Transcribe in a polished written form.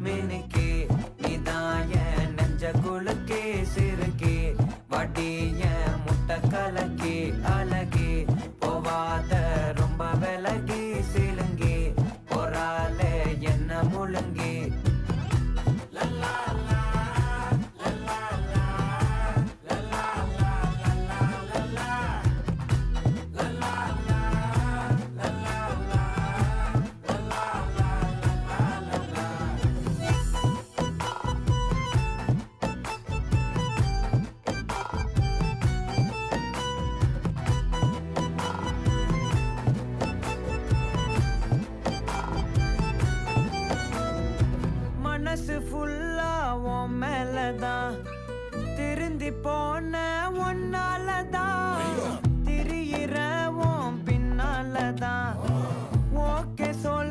மினுக்கே நீதான் என் நெஞ்ச குலுக்கே சிறுக்கே வடிய முட்டை கலக்கே அழகே போவாத ரொம்ப விலகி சிலுங்கி போறாலே என்ன முழுங்கி மனசு ஃபுல்லா உன் மேலதான் திருந்தி போன ஒன்னாலதான் திரியிற உன் பின்னாலதான் ஓகே சொல்